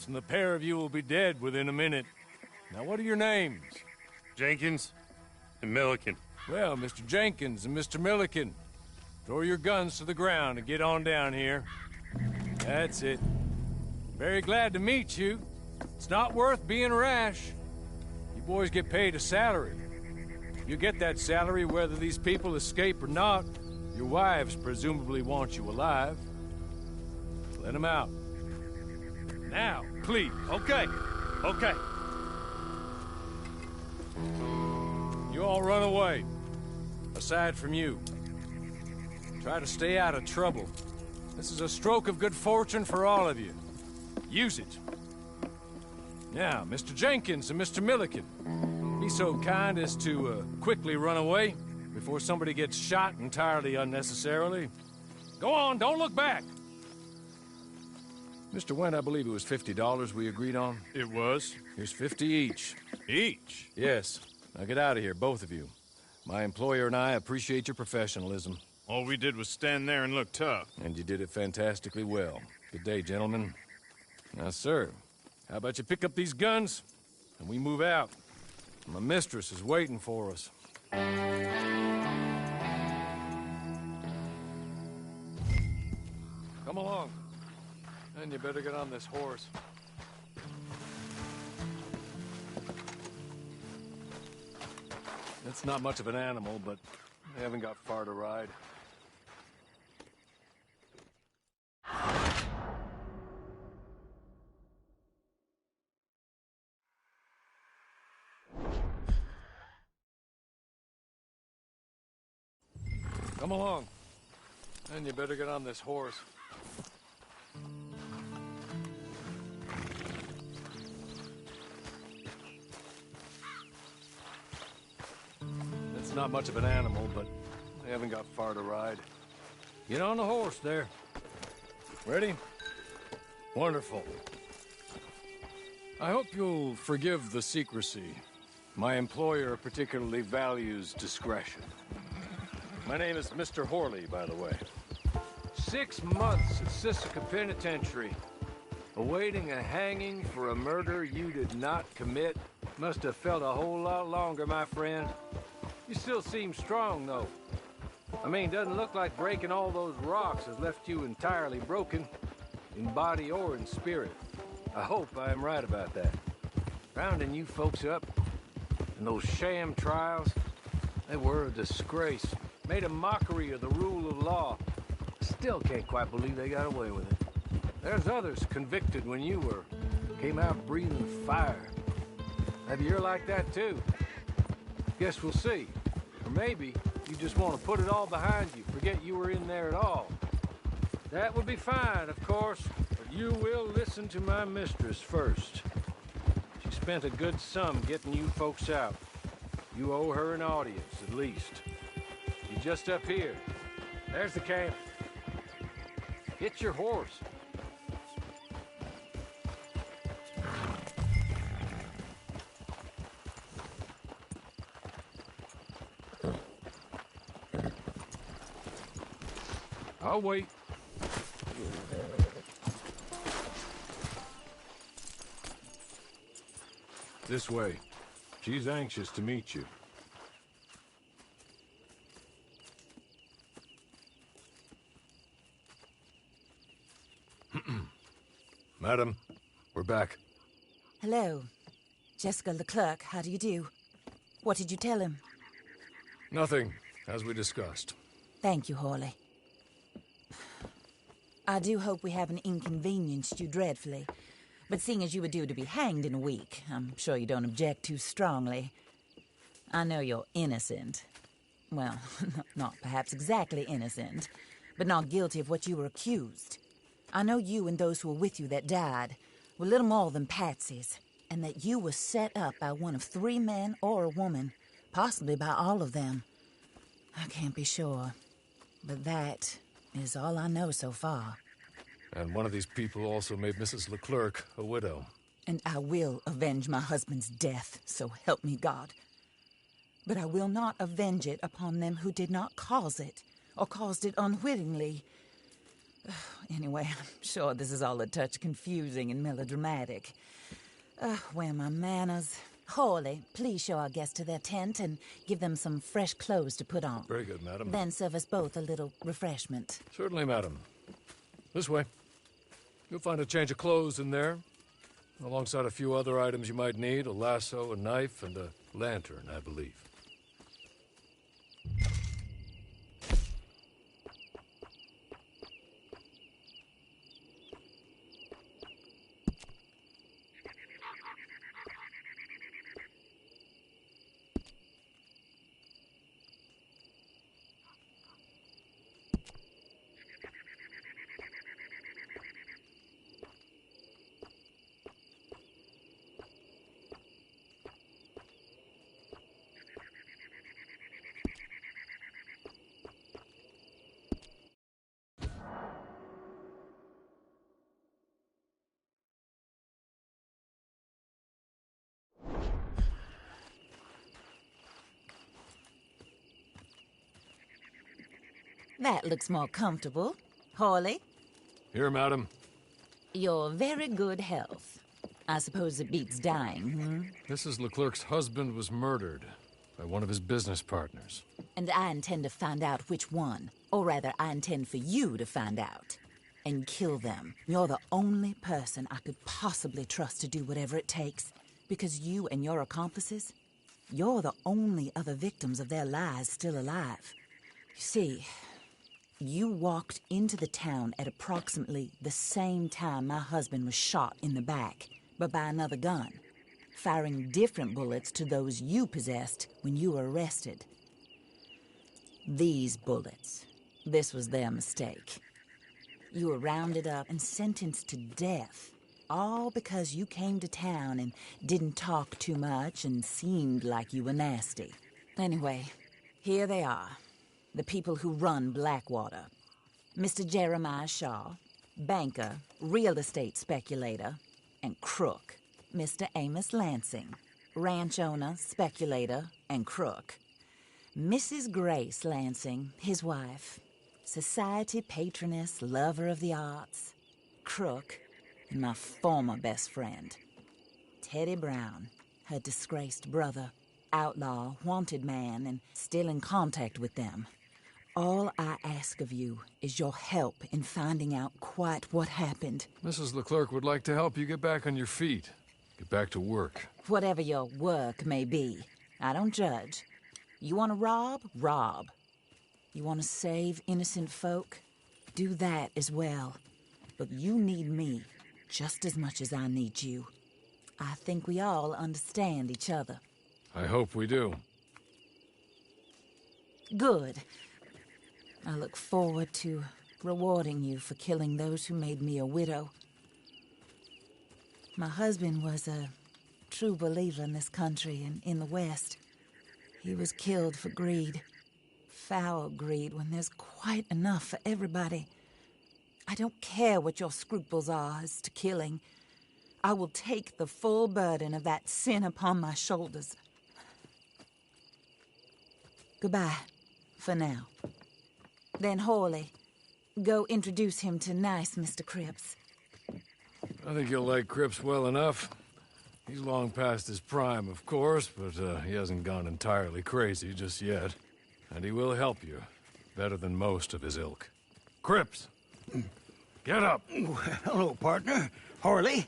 and the pair of you will be dead within a minute. Now, what are your names? Jenkins and Milliken. Well, Mr. Jenkins and Mr. Milliken, throw your guns to the ground and get on down here. That's it. Very glad to meet you. It's not worth being rash. You boys get paid a salary. You get that salary whether these people escape or not. Your wives presumably want you alive. Let them out. Now, please. Okay. You all run away. Aside from you. Try to stay out of trouble. This is a stroke of good fortune for all of you. Use it. Now, Mr. Jenkins and Mr. Milliken, be so kind as to quickly run away before somebody gets shot entirely unnecessarily. Go on, don't look back. Mr. Wendt, I believe it was $50 we agreed on. It was. Here's 50 each. Each? Yes. Now get out of here, both of you. My employer and I appreciate your professionalism. All we did was stand there and look tough. And you did it fantastically well. Good day, gentlemen. Now, sir, how about you pick up these guns and we move out? My mistress is waiting for us. Come along. And you better get on this horse. It's not much of an animal, but they haven't got far to ride. Come along. And you better get on this horse. It's not much of an animal, but they haven't got far to ride. Get on the horse there. Ready? Wonderful. I hope you'll forgive the secrecy. My employer particularly values discretion. My name is Mr. Horley, by the way. 6 months at Sisika Penitentiary, awaiting a hanging for a murder you did not commit. Must have felt a whole lot longer, my friend. You still seem strong, though. I mean, doesn't look like breaking all those rocks has left you entirely broken, in body or in spirit. I hope I am right about that. Rounding you folks up, and those sham trials, they were a disgrace. Made a mockery of the rule of law. Still can't quite believe they got away with it. There's others convicted when you were. Came out breathing fire. Maybe you're like that too. Guess we'll see. Or maybe you just want to put it all behind you, forget you were in there at all. That would be fine, of course, but you will listen to my mistress first. She spent a good sum getting you folks out. You owe her an audience, at least. You're just up here. There's the camp. Get your horse. I'll wait. This way. She's anxious to meet you. Madam, we're back. Hello. Jessica Leclerc, how do you do? What did you tell him? Nothing, as we discussed. Thank you, Horley. I do hope we haven't inconvenienced you dreadfully. But seeing as you were due to be hanged in a week, I'm sure you don't object too strongly. I know you're innocent. Well, not perhaps exactly innocent, but not guilty of what you were accused. I know you and those who were with you that died were little more than patsies, and that you were set up by one of 3 men or a woman, possibly by all of them. I can't be sure, but that is all I know so far. And one of these people also made Mrs. Leclerc a widow. And I will avenge my husband's death, so help me God. But I will not avenge it upon them who did not cause it, or caused it unwittingly. Anyway, I'm sure this is all a touch confusing and melodramatic. Where are my manners? Hawley, please show our guests to their tent and give them some fresh clothes to put on. Very good, madam. Then serve us both a little refreshment. Certainly, madam. This way. You'll find a change of clothes in there, alongside a few other items you might need, a lasso, a knife, and a lantern, I believe. That looks more comfortable. Hawley, Here, madam. your very good health. I suppose it beats dying, hmm? Mrs. Leclerc's husband was murdered by one of his business partners. And I intend to find out which one. Or rather, I intend for you to find out. And kill them. You're the only person I could possibly trust to do whatever it takes. Because you and your accomplices, you're the only other victims of their lies still alive. You see, you walked into the town at approximately the same time my husband was shot in the back, but by another gun, firing different bullets to those you possessed when you were arrested. These bullets, this was their mistake. You were rounded up and sentenced to death, all because you came to town and didn't talk too much and seemed like you were nasty. Anyway, here they are. The people who run Blackwater. Mr. Jeremiah Shaw, banker, real estate speculator, and crook. Mr. Amos Lansing, ranch owner, speculator, and crook. Mrs. Grace Lansing, his wife, society patroness, lover of the arts, crook, and my former best friend. Teddy Brown, her disgraced brother, outlaw, wanted man, and still in contact with them. All I ask of you is your help in finding out quite what happened. Mrs. Leclerc would like to help you get back on your feet. Get back to work. Whatever your work may be, I don't judge. You want to rob? Rob. You want to save innocent folk? Do that as well. But you need me just as much as I need you. I think we all understand each other. I hope we do. Good. I look forward to rewarding you for killing those who made me a widow. My husband was a true believer in this country and in the West. He was killed for greed. Foul greed when there's quite enough for everybody. I don't care what your scruples are as to killing. I will take the full burden of that sin upon my shoulders. Goodbye, for now. Then Hawley, go introduce him to nice Mr. Cripps. I think you'll like Cripps well enough. He's long past his prime, of course, but he hasn't gone entirely crazy just yet. And he will help you, better than most of his ilk. Cripps! Get up! Hello, partner. Hawley.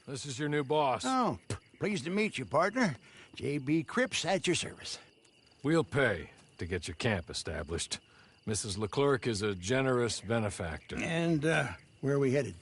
This is your new boss. Oh, pleased to meet you, partner. J.B. Cripps at your service. We'll pay to get your camp established. Mrs. Leclerc is a generous benefactor. And, where are we headed?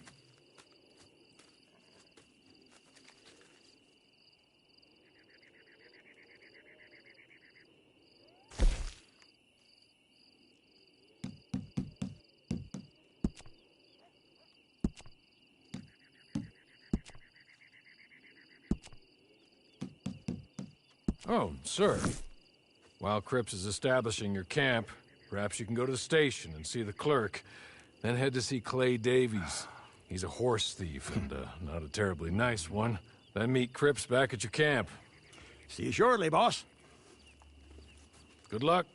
Oh, sir. While Cripps is establishing your camp, perhaps you can go to the station and see the clerk, then head to see Clay Davies. He's a horse thief, and not a terribly nice one. Then meet Cripps back at your camp. See you shortly, boss. Good luck.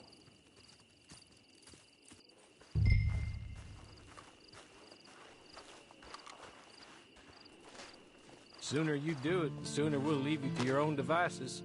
sooner you do it, the sooner we'll leave you to your own devices.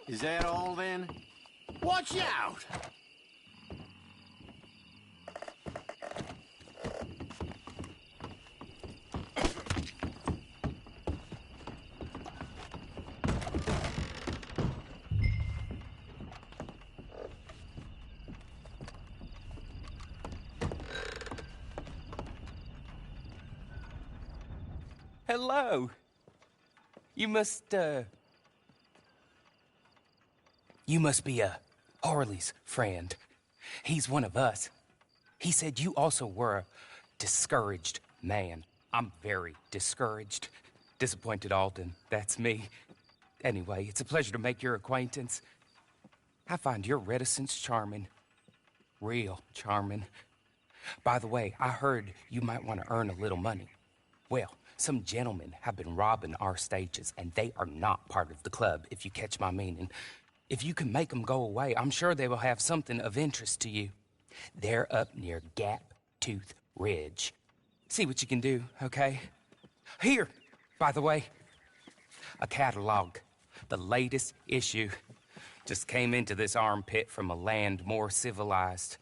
Is that all, then? Watch out! Hello. You must be Harley's friend. He's one of us. He said you also were a discouraged man. I'm very discouraged. Disappointed Alden, that's me. Anyway, it's a pleasure to make your acquaintance. I find your reticence charming. Real charming. By the way, I heard you might want to earn a little money. Well, some gentlemen have been robbing our stages, and they are not part of the club, if you catch my meaning. If you can make them go away, I'm sure they will have something of interest to you. They're up near Gap Tooth Ridge. See what you can do, okay? Here, by the way, a catalog. The latest issue. Just came into this armpit from a land more civilized.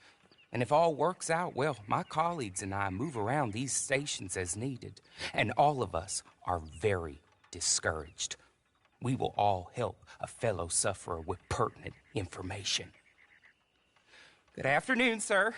And if all works out, well, my colleagues and I move around these stations as needed. And all of us are very discouraged. We will all help a fellow sufferer with pertinent information. Good afternoon, sir.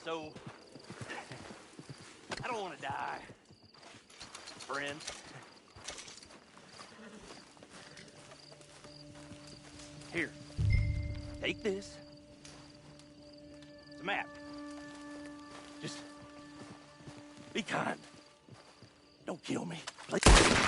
So, I don't want to die. Friend. Here, take this. It's a map. Just be kind. Don't kill me, please.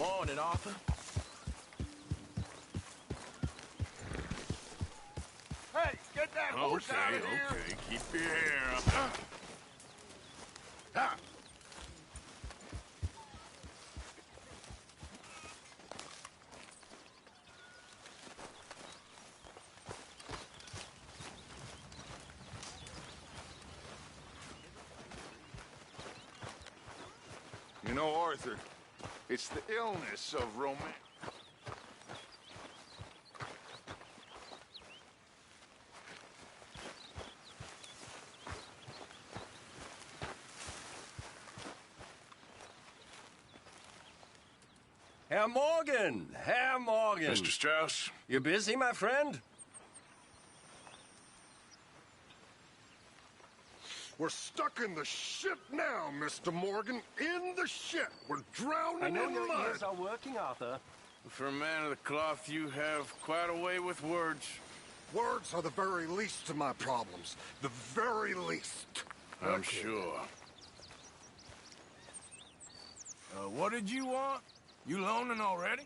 Morning, Arthur. Hey, get that horse out of here! Okay, keep your hair up. Ah. You know, Arthur, it's the illness of romance. Herr Morgan! Herr Morgan! Mr. Strauss? You busy, my friend? We're stuck in the shit now, Mr. Morgan. In the shit. We're drowning I know in your mud. ears are working, Arthur. For a man of the cloth, you have quite a way with words. Words are the very least of my problems. The very least. I'm sure. What did you want? You loaning already?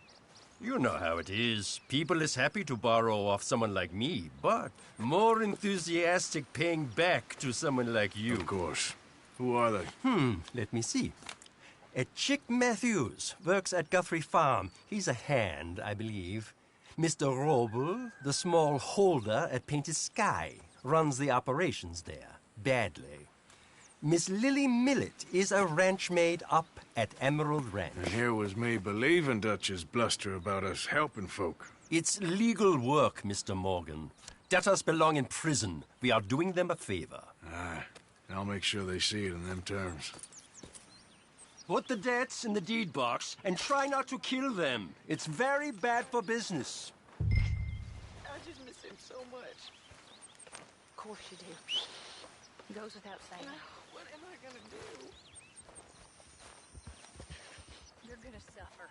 You know how it is. People is happy to borrow off someone like me, but more enthusiastic paying back to someone like you. Of course. Who are they? Let me see. Chick Matthews works at Guthrie Farm. He's a hand, I believe. Mr. Roble, the small holder at Painted Sky, runs the operations there, badly. Miss Lily Millet is a ranch maid up at Emerald Ranch. And here was me believing Dutch's bluster about us helping folk. It's legal work, Mr. Morgan. Debtors belong in prison. We are doing them a favor. Aye. I'll make sure they see it in them terms. Put the debts in the deed box and try not to kill them. It's very bad for business. I just miss him so much. Of course you do. Goes without saying. What am I gonna do? You're gonna suffer.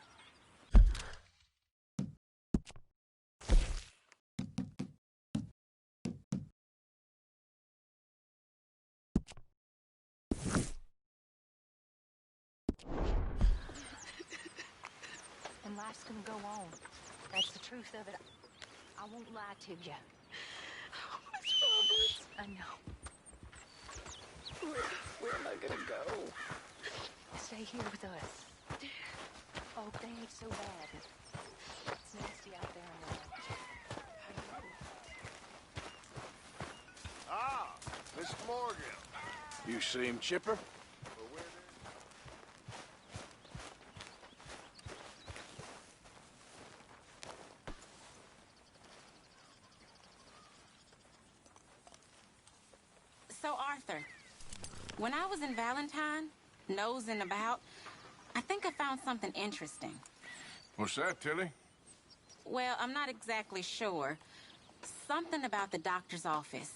And life's gonna go on. That's the truth of it. I won't lie to you. Miss Roberts, I know. where am I gonna go? Stay here with us. Oh, they ain't so bad. It's nasty out there in the ranch. Ah, Mr. Morgan. You seem chipper? So, Arthur, when I was in Valentine, nosing about, I think I found something interesting. What's that, Tilly? Well, I'm not exactly sure. Something about the doctor's office.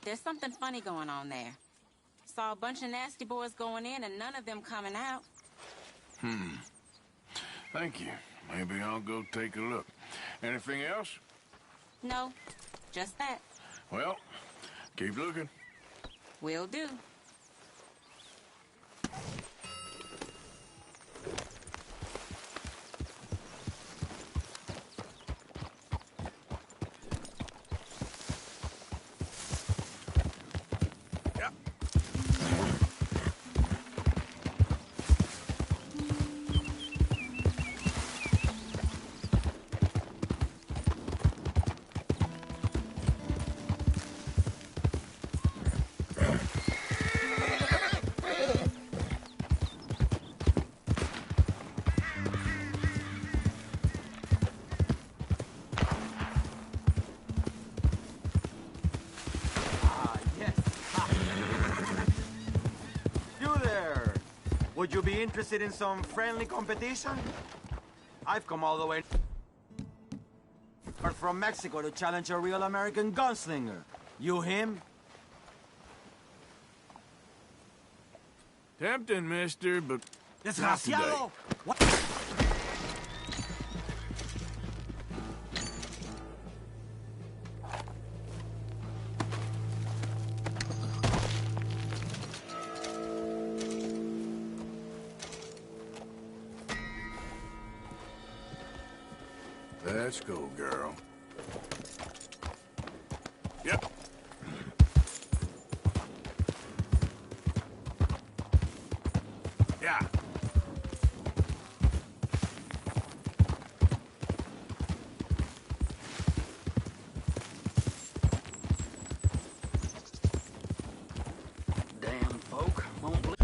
There's something funny going on there. Saw a bunch of nasty boys going in and none of them coming out. Thank you. Maybe I'll go take a look. Anything else? No, just that. Well, keep looking. Will do. Would you be interested in some friendly competition? I've come all the way from Mexico to challenge a real American gunslinger. You him? Tempting, mister, but Desgraciado! What? Let's go, girl. Yep. Yeah. Damn folk won't believe.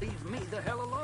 Leave me the hell alone.